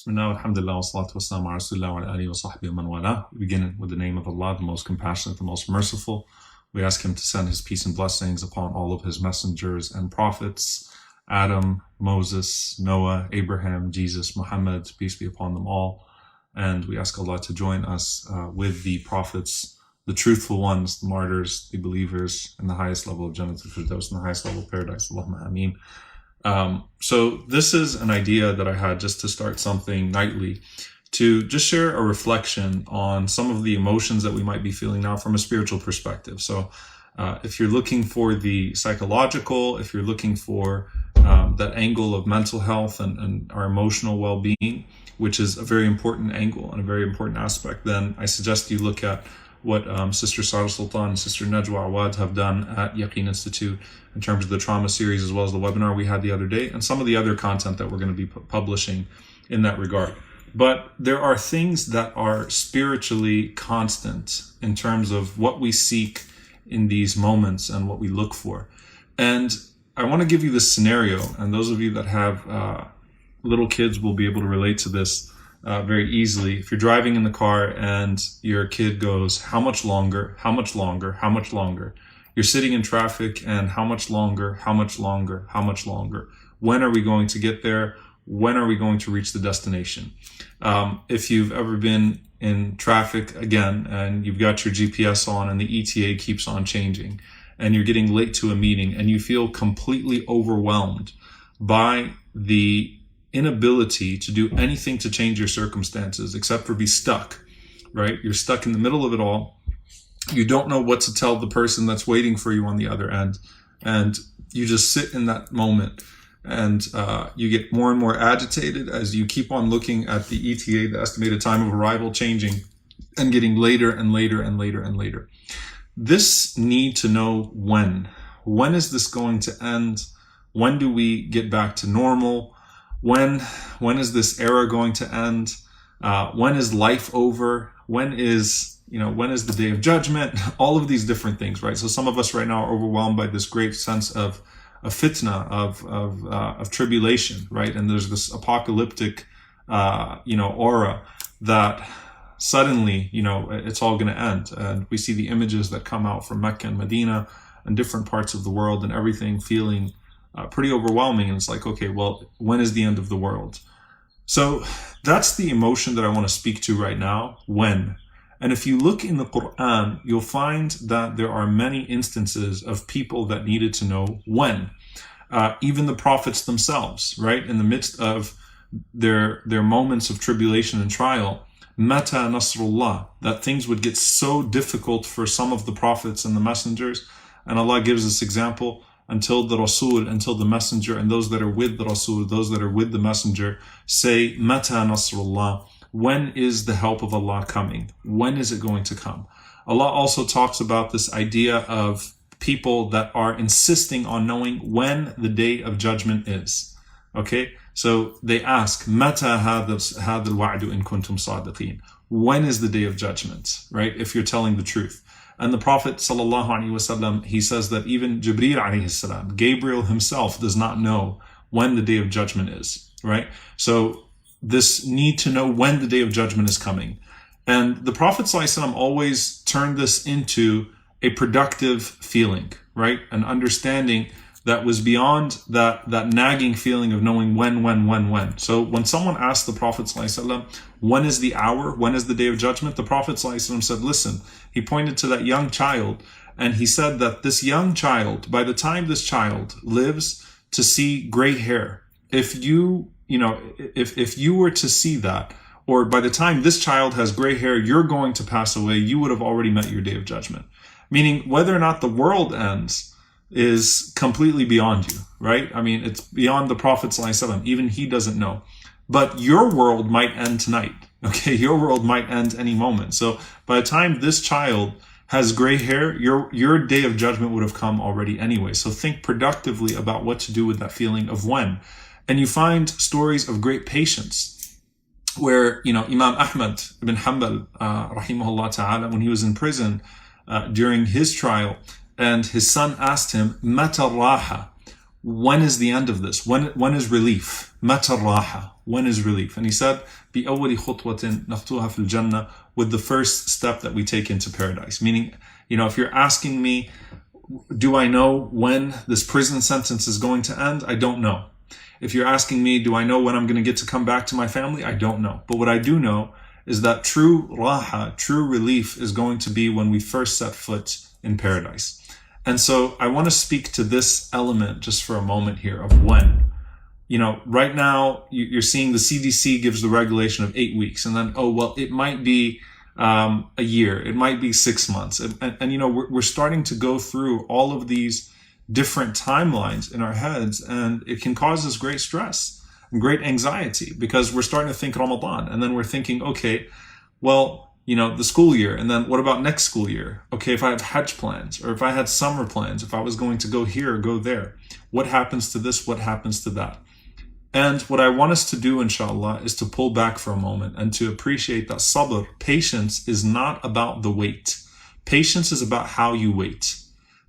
Bismillah, alhamdulillah, wa salatu wa salam ala rasulillah wa alihi wa sahbihi wa man wala. We begin with the name of Allah, the most compassionate, the most merciful. We ask Him to send His peace and blessings upon all of His messengers and prophets, Adam, Moses, Noah, Abraham, Jesus, Muhammad, peace be upon them all. And we ask Allah to join us with the prophets, the truthful ones, the martyrs, the believers, in the highest level of Jannah al-Firdaus, in the highest level of paradise. Allahumma ameen. So this is an idea that I had just to start something nightly, to just share a reflection on some of the emotions that we might be feeling now from a spiritual perspective. So if you're looking for the psychological, if you're looking for that angle of mental health and our emotional well-being, which is a very important angle and a very important aspect, then I suggest you look at what Sister Sarah Sultan and Sister Najwa Awad have done at Yaqeen Institute in terms of the trauma series, as well as the webinar we had the other day, and some of the other content that we're going to be publishing in that regard. But there are things that are spiritually constant in terms of what we seek in these moments and what we look for. And I want to give you this scenario, and those of you that have little kids will be able to relate to this very easily. If you're driving in the car and your kid goes, how much longer, how much longer, how much longer? You're sitting in traffic and how much longer, how much longer, how much longer? When are we going to get there? When are we going to reach the destination? If you've ever been in traffic again and you've got your GPS on and the ETA keeps on changing and you're getting late to a meeting and you feel completely overwhelmed by the inability to do anything to change your circumstances except for be stuck, right? You're stuck in the middle of it all. You don't know what to tell the person that's waiting for you on the other end. And you just sit in that moment and you get more and more agitated as you keep on looking at the ETA, the estimated time of arrival, changing and getting later and later and later and later. This need to know when. When is this going to end? When do we get back to normal? When is this era going to end? When is life over? When is the day of judgment? All of these different things, right? So some of us right now are overwhelmed by this great sense of fitna, of tribulation, right? And there's this apocalyptic, aura that suddenly, it's all going to end. And we see the images that come out from Mecca and Medina and different parts of the world and everything feeling pretty overwhelming. And it's like, okay, well, when is the end of the world? So that's the emotion that I want to speak to right now. When? And if you look in the Quran, you'll find that there are many instances of people that needed to know when. Even the prophets themselves, right? In the midst of their moments of tribulation and trial, Mata Nasrullah, that things would get so difficult for some of the prophets and the messengers. And Allah gives this example, until the Rasul, until the messenger, and those that are with the Rasul, those that are with the messenger, say, Mata Nasrullah, when is the help of Allah coming? When is it going to come? Allah also talks about this idea of people that are insisting on knowing when the day of judgment is. Okay? So they ask, Mata hadha al-wa'du in kuntum sadiqeen. When is the day of judgment? Right? If you're telling the truth. And the Prophet ﷺ, he says that even Jibreel alayhi Gabriel himself does not know when the day of judgment is, right? So this need to know when the day of judgment is coming. And the Prophet ﷺ always turned this into a productive feeling, right? An understanding that was beyond that nagging feeling of knowing when. So when someone asked the Prophet ﷺ, when is the hour? When is the day of judgment? The Prophet ﷺ said, listen, he pointed to that young child and he said that this young child, by the time this child lives to see gray hair, if you were to see that, or by the time this child has gray hair, you're going to pass away, you would have already met your day of judgment. Meaning whether or not the world ends is completely beyond you, right? I mean, it's beyond the Prophet ﷺ. Even he doesn't know. But your world might end tonight, okay? Your world might end any moment. So by the time this child has gray hair, your day of judgment would have come already anyway. So think productively about what to do with that feeling of when. And you find stories of great patience where, Imam Ahmad ibn Hanbal, rahimahullah ta'ala, when he was in prison during his trial, and his son asked him, Mata raha, when is the end of this? When is relief? Mata raha, When is relief? And he said, بِأَوَّلِ خُطْوَةٍ نَخْطُوهَا فِي الْجَنَّةِ, with the first step that we take into paradise. Meaning, if you're asking me, do I know when this prison sentence is going to end? I don't know. If you're asking me, do I know when I'm going to get to come back to my family? I don't know. But what I do know is that true raha, true relief, is going to be when we first set foot in paradise. And so I want to speak to this element just for a moment here of when. Right now you're seeing the CDC gives the regulation of 8 weeks, and then, it might be a year, it might be 6 months. And we're starting to go through all of these different timelines in our heads, and it can cause us great stress and great anxiety, because we're starting to think Ramadan, and then we're thinking, okay, well, the school year, and then what about next school year? Okay, if I have Hajj plans, or if I had summer plans, if I was going to go here or go there, what happens to this? What happens to that? And what I want us to do, inshallah, is to pull back for a moment and to appreciate that sabr, patience, is not about the wait. Patience is about how you wait.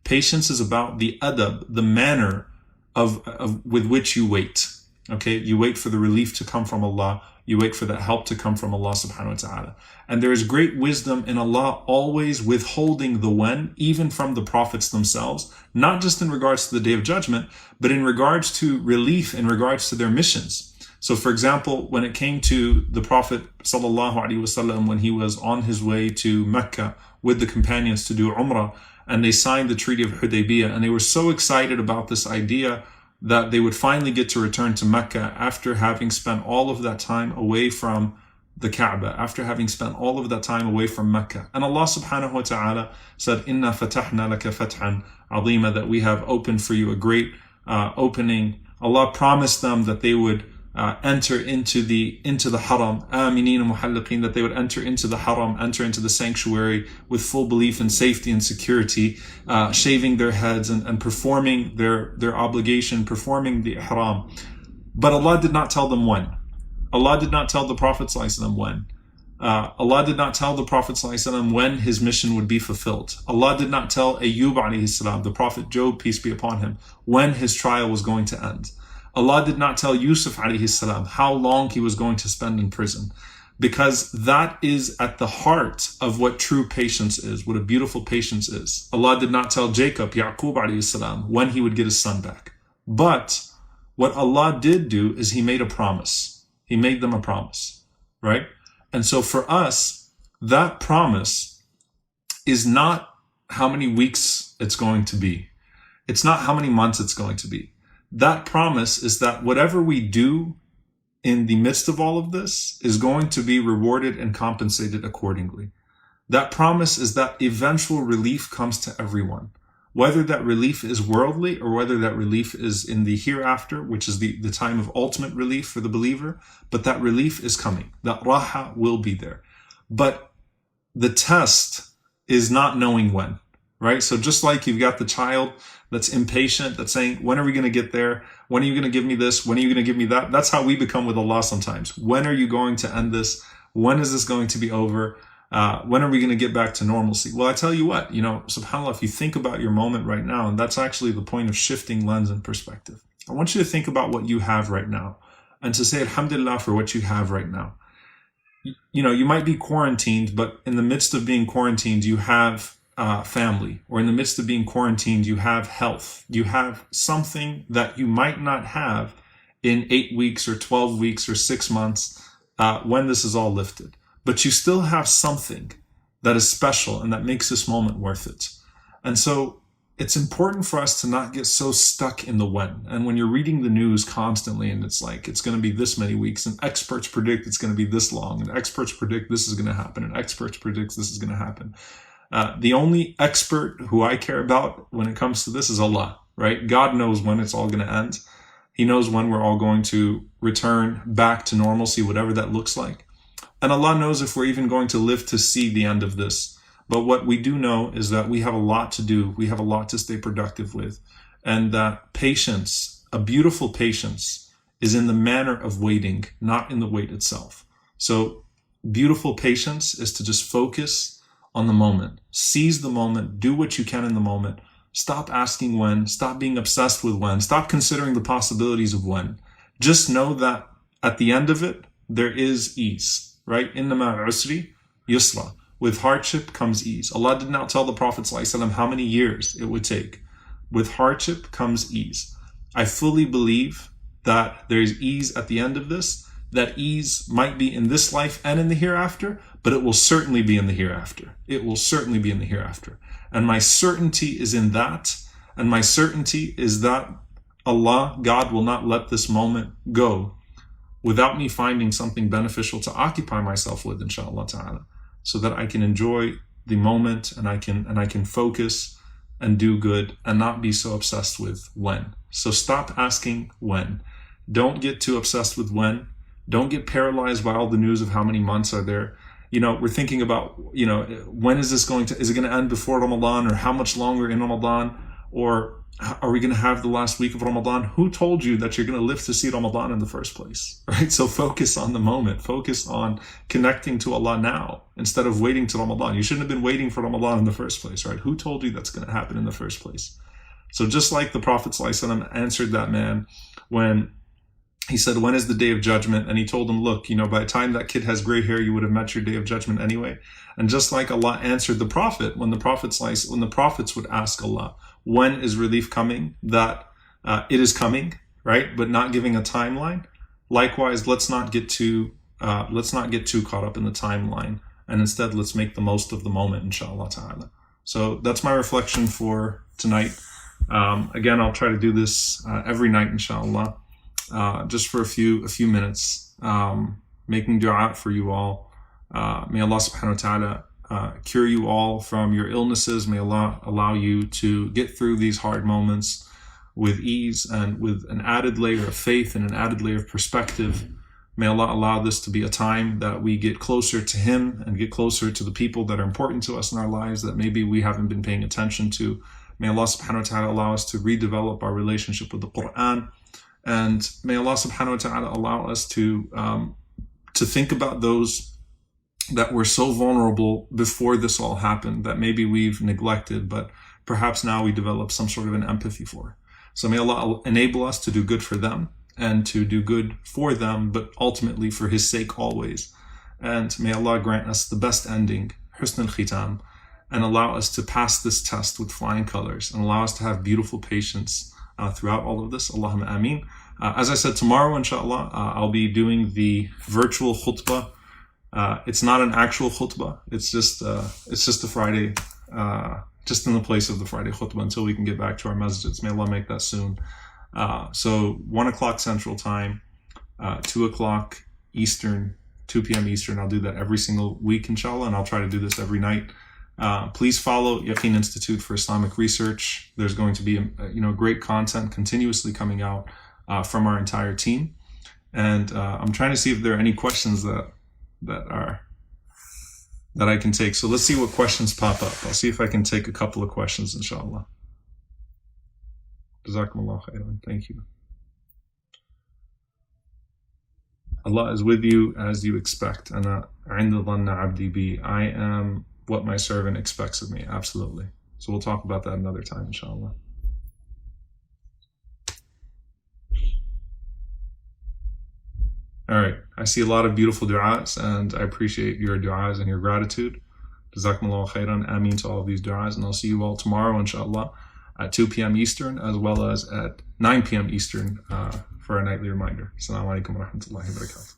Patience is about the adab, the manner of with which you wait. Okay, you wait for the relief to come from Allah. You wait for that help to come from Allah subhanahu wa ta'ala. And there is great wisdom in Allah always withholding the when, even from the prophets themselves, not just in regards to the Day of Judgment, but in regards to relief, in regards to their missions. So for example, when it came to the Prophet sallallahu alaihi wasallam, when he was on his way to Mecca with the companions to do Umrah, and they signed the Treaty of Hudaybiyah, and they were so excited about this idea that they would finally get to return to Mecca after having spent all of that time away from the Kaaba, after having spent all of that time away from Mecca. And Allah subhanahu wa ta'ala said, "Inna fatahna laka fathan azima," that we have opened for you a great opening. Allah promised them that they would enter into the haram, aminin muhalliqin, that they would enter into the haram, enter into the sanctuary with full belief in safety and security, shaving their heads and performing their obligation, performing the ihram. But Allah did not tell them when. Allah did not tell the Prophet ﷺ when. Allah did not tell the Prophet ﷺ when his mission would be fulfilled. Allah did not tell Ayyub alayhi salam, the Prophet Job, peace be upon him, when his trial was going to end. Allah did not tell Yusuf alayhi salam how long he was going to spend in prison, because that is at the heart of what true patience is, what a beautiful patience is. Allah did not tell Jacob, Yaqub alayhi salam, when he would get his son back. But what Allah did do is he made a promise. He made them a promise, right? And so for us, that promise is not how many weeks it's going to be. It's not how many months it's going to be. That promise is that whatever we do in the midst of all of this is going to be rewarded and compensated accordingly. That promise is that eventual relief comes to everyone, whether that relief is worldly or whether that relief is in the hereafter, which is the time of ultimate relief for the believer. But that relief is coming. That raha will be there. But the test is not knowing when, right? So just like you've got the child that's impatient, that's saying, when are we going to get there? When are you going to give me this? When are you going to give me that? That's how we become with Allah sometimes. When are you going to end this? When is this going to be over? When are we going to get back to normalcy? Well, I tell you what, subhanAllah, if you think about your moment right now, and that's actually the point of shifting lens and perspective. I want you to think about what you have right now and to say alhamdulillah for what you have right now. You might be quarantined, but in the midst of being quarantined, you have family, or in the midst of being quarantined, you have health. You have something that you might not have in 8 weeks or 12 weeks or 6 months when this is all lifted. But you still have something that is special and that makes this moment worth it. And so it's important for us to not get so stuck in the when. And when you're reading the news constantly and it's like, it's going to be this many weeks, and experts predict it's going to be this long, and experts predict this is going to happen, and experts predict this is going to happen. The only expert who I care about when it comes to this is Allah, right? God knows when it's all going to end. He knows when we're all going to return back to normalcy, whatever that looks like. And Allah knows if we're even going to live to see the end of this. But what we do know is that we have a lot to do. We have a lot to stay productive with. And that patience, a beautiful patience, is in the manner of waiting, not in the wait itself. So beautiful patience is to just focus on the moment. Seize the moment. Do what you can in the moment. Stop asking when. Stop being obsessed with when. Stop considering the possibilities of when. Just know that at the end of it, there is ease, right? Inna ma'al usri yusra. With hardship comes ease. Allah did not tell the Prophet ﷺ how many years it would take. With hardship comes ease. I fully believe that there is ease at the end of this. That ease might be in this life and in the hereafter, but it will certainly be in the hereafter. It will certainly be in the hereafter. And my certainty is in that. And my certainty is that Allah, God, will not let this moment go without me finding something beneficial to occupy myself with, inshallah ta'ala, so that I can enjoy the moment and I can focus and do good and not be so obsessed with when. So stop asking when. Don't get too obsessed with when. Don't get paralyzed by all the news of how many months are there. We're thinking about, when is it going to end before Ramadan, or how much longer in Ramadan, or are we going to have the last week of Ramadan? Who told you that you're going to live to see Ramadan in the first place, right? So focus on the moment, focus on connecting to Allah now instead of waiting to Ramadan. You shouldn't have been waiting for Ramadan in the first place, right? Who told you that's going to happen in the first place? So just like the Prophet ﷺ answered that man when he said, when is the day of judgment? And he told him, look, by the time that kid has gray hair, you would have met your day of judgment anyway. And just like Allah answered the Prophet, when the prophets would ask Allah, when is relief coming? That it is coming, right? But not giving a timeline. Likewise, let's not get too caught up in the timeline, and instead let's make the most of the moment, inshallah ta'ala. So that's my reflection for tonight. Again, I'll try to do this every night, inshallah. Just for a few minutes, making dua for you all. May Allah subhanahu wa ta'ala cure you all from your illnesses. May Allah allow you to get through these hard moments with ease and with an added layer of faith and an added layer of perspective. May Allah allow this to be a time that we get closer to Him and get closer to the people that are important to us in our lives that maybe we haven't been paying attention to. May Allah subhanahu wa ta'ala allow us to redevelop our relationship with the Quran. And may Allah subhanahu wa ta'ala allow us to think about those that were so vulnerable before this all happened, that maybe we've neglected, but perhaps now we develop some sort of an empathy for. So may Allah enable us to do good for them and to do good for them, but ultimately for His sake always. And may Allah grant us the best ending, husn al-khitam, and allow us to pass this test with flying colors and allow us to have beautiful patience throughout all of this. Allahumma ameen. As I said, tomorrow, inshallah, I'll be doing the virtual khutbah. It's not an actual khutbah. It's just a Friday, just in the place of the Friday khutbah until we can get back to our masjids. May Allah make that soon. So 1 o'clock Central Time, 2 o'clock Eastern, 2 p.m. Eastern. I'll do that every single week, inshallah, and I'll try to do this every night. Please follow Yaqeen Institute for Islamic Research. There's going to be great content continuously coming out from our entire team, and I'm trying to see if there are any questions that I can take. So let's see what questions pop up. I'll see if I can take a couple of questions, inshallah. Jazakumullah khairan. Thank you. Allah is with you as you expect. Ana 'inda dhanna 'abdi bi. I am what my servant expects of me. Absolutely. So we'll talk about that another time, inshallah. All right. I see a lot of beautiful du'as, and I appreciate your du'as and your gratitude. Jazakumullah khairan. Ameen to all of these du'as, and I'll see you all tomorrow, inshallah, at 2 p.m. Eastern, as well as at 9 p.m. Eastern for our nightly reminder. Assalamu alaikum wa rahmatullahi wa barakatuh.